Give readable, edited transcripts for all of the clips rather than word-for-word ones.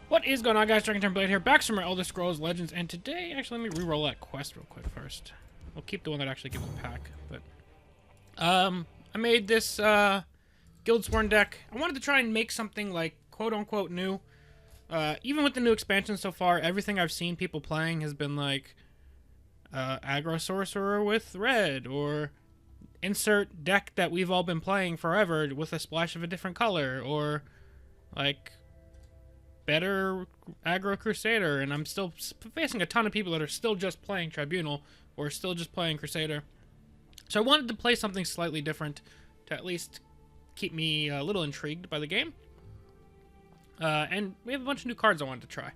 What is going on, guys? DragonTamerBlayde here, back from our Elder Scrolls Legends, and today, actually, let me re-roll that quest real quick first. We'll keep the one that actually gives a pack, but... I made this, Guildsworn deck. I wanted to try and make something, like, quote-unquote new. Even with the new expansion so far, everything I've seen people playing has been, like, Aggro Sorcerer with red, or insert deck that we've all been playing forever with a splash of a different color, or, like... better Aggro Crusader, and I'm still facing a ton of people that are still just playing Tribunal or still just playing Crusader. So I wanted to play something slightly different to at least keep me a little intrigued by the game. And we have a bunch of new cards I wanted to try.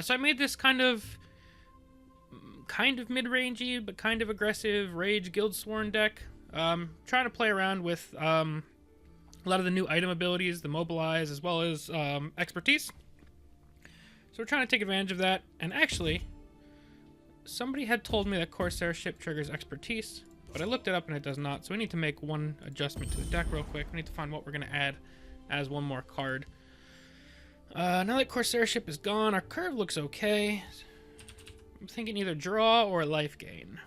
So I made this kind of mid-rangey but kind of aggressive Rage Guildsworn deck. Trying to play around with a lot of the new item abilities, the Mobilize, as well as Expertise. So we're trying to take advantage of that, and actually, somebody had told me that Corsair ship triggers Expertise, but I looked it up and it does not, so we need to make one adjustment to the deck real quick. We need to find what we're going to add as one more card. Now that Corsair ship is gone, our curve looks okay. I'm thinking either draw or life gain.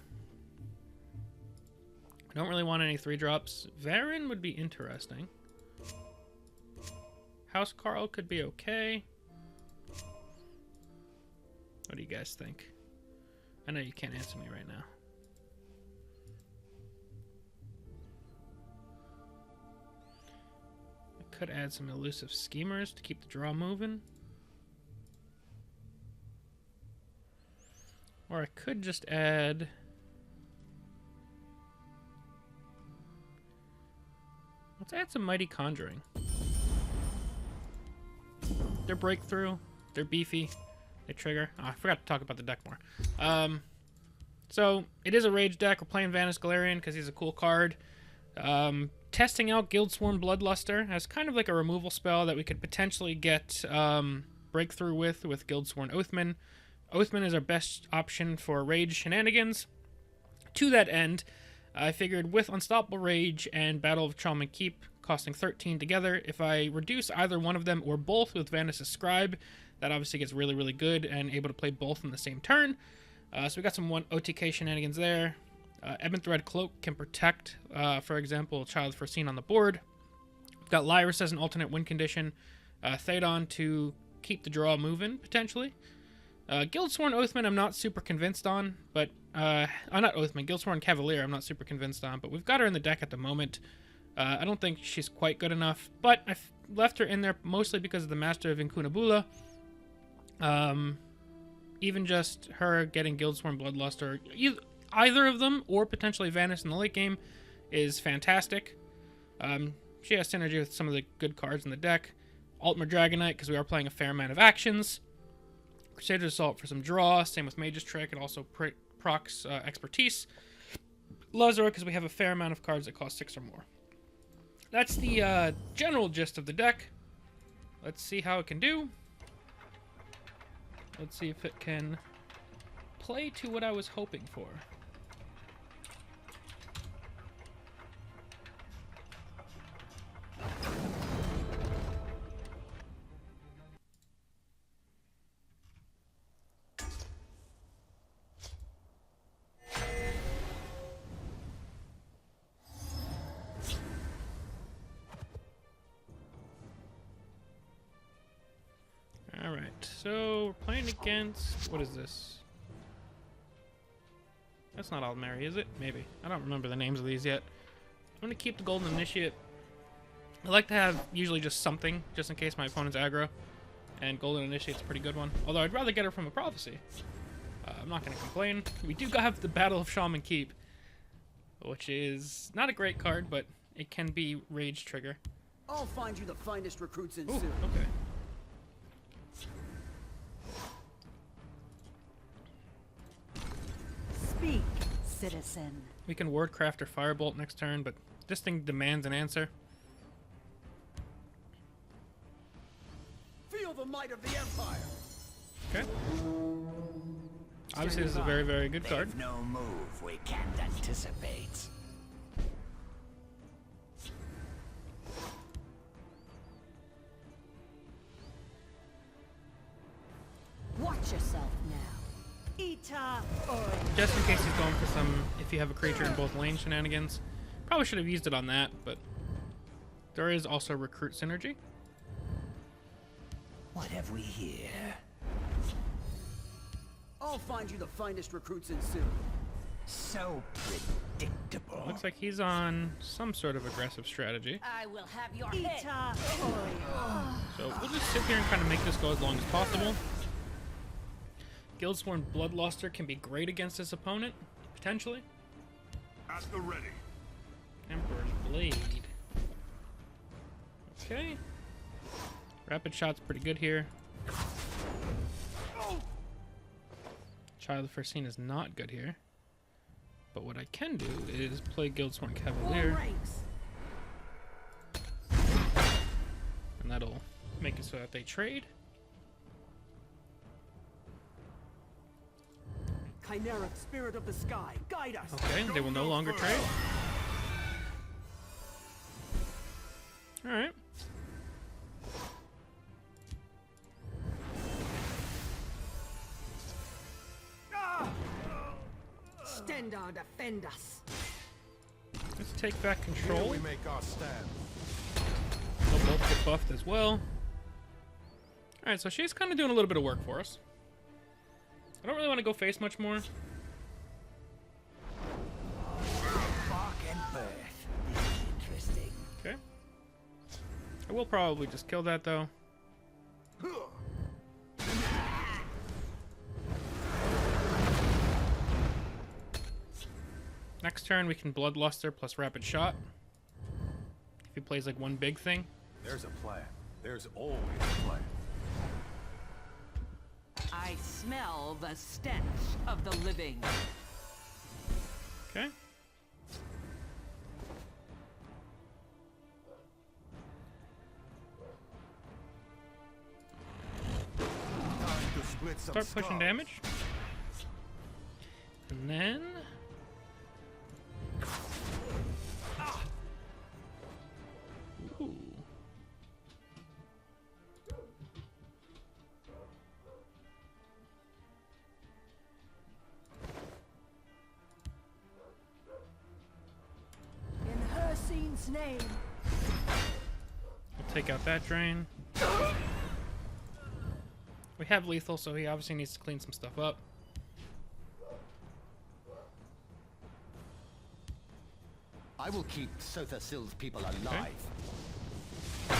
I don't really want any 3-drops. Varen would be interesting. House Carl could be okay. What do you guys think? I know you can't answer me right now. I could add some elusive schemers to keep the draw moving. Or I could just add... let's add some Mighty Conjuring. They're breakthrough. They're beefy. They trigger. Oh, I forgot to talk about the deck more. So, it is a Rage deck. We're playing Vanis Galarian because he's a cool card. Testing out Guildsworn Bloodluster as kind of like a removal spell that we could potentially get breakthrough with Guildsworn Oathman. Oathman is our best option for Rage shenanigans. To that end, I figured with Unstoppable Rage and Battle of Chalman Keep costing 13 together, if I reduce either one of them or both with Vanis' Scribe, that obviously gets really, really good and able to play both in the same turn. So we got some OTK shenanigans there. Ebon Thread Cloak can protect, for example, Child Foreseen on the board. We've got Lyris as an alternate win condition. Thadon to keep the draw moving, potentially. Guildsworn Oathman I'm not super convinced on, but... not Oathman, Guildsworn Cavalier I'm not super convinced on, but we've got her in the deck at the moment. I don't think she's quite good enough, but I've left her in there mostly because of the Master of Incunabula. Even just her getting Guildsworn Bloodluster, either of them, or potentially Vanis in the late game, is fantastic. She has synergy with some of the good cards in the deck. Altmer Dragonite, because we are playing a fair amount of actions. Crusader's Assault for some draw, same with Mage's Trick, it also procs Expertise. Lazar, because we have a fair amount of cards that cost 6 or more. That's the general gist of the deck. Let's see how it can do. Let's see if it can play to what I was hoping for. Alright, so we're playing against... what is this? That's not Aldmeri, is it? Maybe. I don't remember the names of these yet. I'm going to keep the Golden Initiate. I like to have usually just something, just in case my opponent's aggro. And Golden Initiate's a pretty good one. Although I'd rather get her from a Prophecy. I'm not going to complain. We do have the Battle of Chalman Keep, which is not a great card, but it can be Rage trigger. I'll find you the finest recruits in Ooh, soon. okay. Speak, citizen. We can Wordcraft or Firebolt next turn, but this thing demands an answer. Feel the might of the Empire. Okay. Obviously, this is a very, very good card. They've no move we can't anticipate. yourself now. Ita or Just in case he's going for some, if you have a creature in both lanes shenanigans. Probably should have used it on that, but there is also recruit synergy. What have we here? I'll find you the finest recruits in Sioux. So predictable. Looks like he's on some sort of aggressive strategy. I will have your Ita So we'll just sit here and kind of make this go as long as possible. Guildsworn Bloodluster can be great against his opponent, potentially. At the ready. Emperor's Blade. Okay. Rapid Shot's pretty good here. Child of First Scene is not good here. But what I can do is play Guildsworn Cavalier. And that'll make it so that they trade. Chimeric spirit of the sky, guide us. Okay, they will no longer trade. Alright. Stand or defend us. Let's take back Here control. we make our stand. They'll both get buffed as well. Alright, so she's kind of doing a little bit of work for us. I don't really want to go face much more. Bark and birth. This is interesting. Okay. I will probably just kill that though. Next turn we can Bloodluster plus Rapid Shot. If he plays like one big thing. There's a plan. There's always a plan. I smell the stench of the living. Okay. Time to split some Start pushing scarves. damage. And then... Ooh. In her scene's name. We'll take out that drain. We have lethal, so he obviously needs to clean some stuff up. I will keep Sothasil's people alive. Are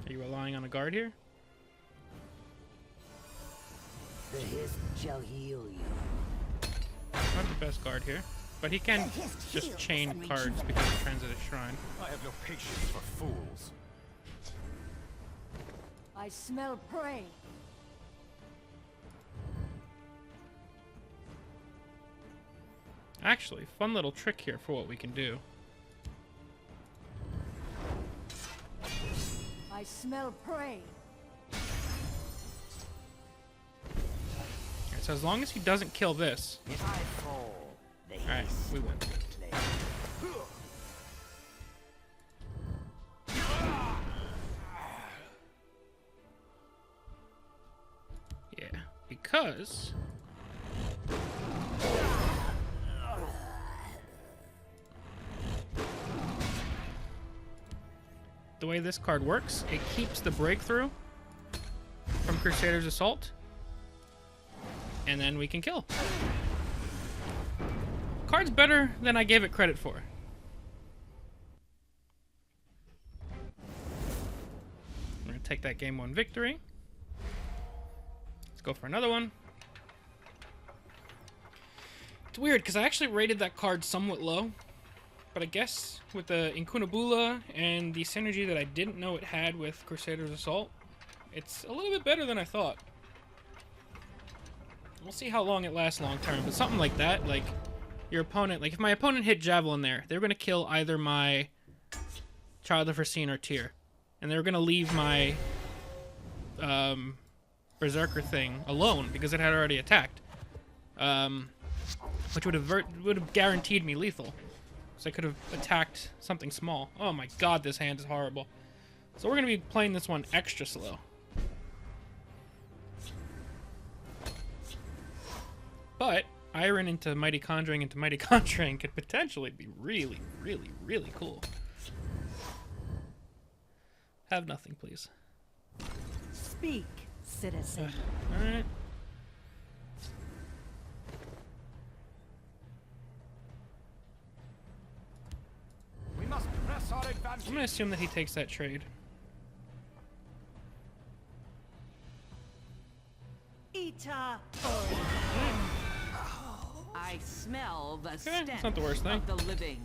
you relying on a guard here? The hist shall heal you. Not the best guard here. But he can just chain cards because of Transit Shrine. I have no patience for fools. I smell prey. Actually, fun little trick here for what we can do. I smell prey. Alright, so as long as he doesn't kill this. If I fall, the Alright, hist we win. will play. Yeah, because... the way this card works, it keeps the breakthrough from Crusader's Assault, and then we can kill. Card's better than I gave it credit for. I'm gonna take that game 1 victory. Let's go for another one. It's weird because I actually rated that card somewhat low. But I guess with the Inkunabula and the synergy that I didn't know it had with Crusader's Assault, it's a little bit better than I thought. We'll see how long it lasts long term, but something like that, like your opponent, like if my opponent hit Javelin there, they're going to kill either my Child of Foreseen or Tyr. And they're going to leave my Berserker thing alone because it had already attacked. Which would have guaranteed me lethal. So I could have attacked something small. Oh my god, this hand is horrible. So we're going to be playing this one extra slow. But Iron into Mighty Conjuring could potentially be really, really, really cool. Have nothing, please. Speak, citizen. Alright. We must press our advantage. I'm gonna assume that he takes that trade. Ita. I smell the stench that's not the worst thing. of the living.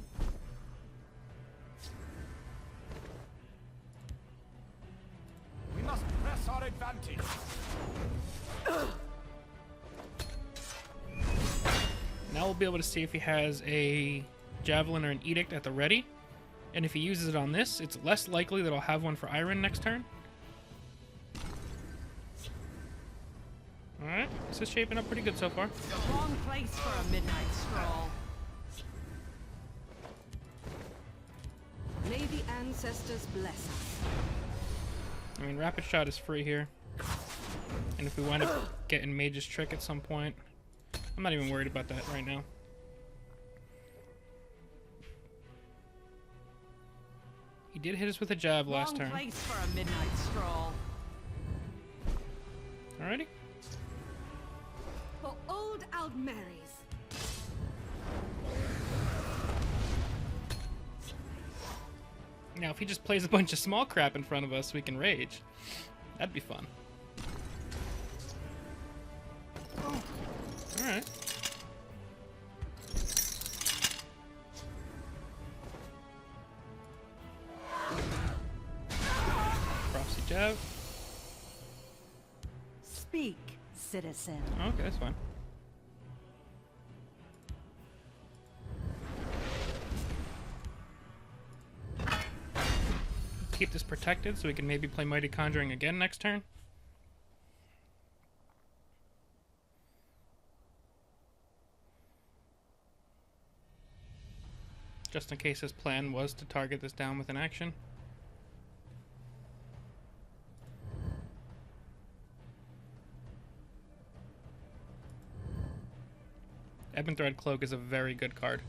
We must press our advantage. Now we'll be able to see if he has a Javelin or an Edict at the ready. And if he uses it on this, it's less likely that I'll have one for Iron next turn. Alright, this is shaping up pretty good so far. Wrong place for a midnight stroll. May the ancestors bless us. I mean, Rapid Shot is free here. And if we wind up getting Mage's Trick at some point, I'm not even worried about that right now. He did hit us with a jab last turn. Wrong place for a midnight stroll. Alrighty. For old Aldmary's. Now, if he just plays a bunch of small crap in front of us, we can rage. That'd be fun. Alright. Prophecy jab. Speak, citizen. Okay, that's fine. Keep this protected so we can maybe play Mighty Conjuring again next turn. Just in case his plan was to target this down with an action. Ebon Thread Cloak is a very good card.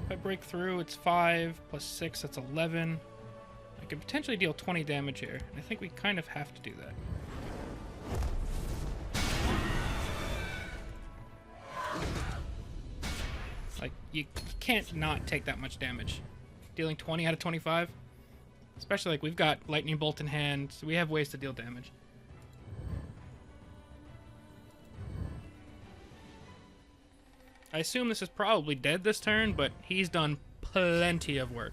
If I break through, it's 5 plus 6, that's 11. I could potentially deal 20 damage here. I think we kind of have to do that. Like, you can't not take that much damage. Dealing 20 out of 25. Especially, like, we've got Lightning Bolt in hand, so we have ways to deal damage. I assume this is probably dead this turn, but he's done plenty of work.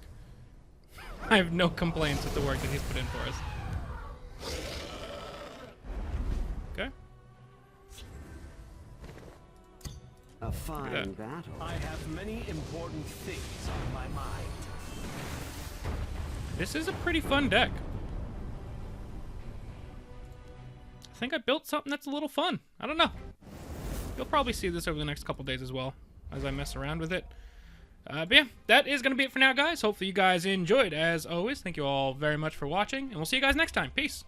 I have no complaints with the work that he's put in for us. Okay. A fine battle. I have many important things on my mind. This is a pretty fun deck. I think I built something that's a little fun. I don't know. You'll probably see this over the next couple days as well, as I mess around with it. But yeah, that is going to be it for now, guys. Hopefully you guys enjoyed. As always, thank you all very much for watching, and we'll see you guys next time. Peace.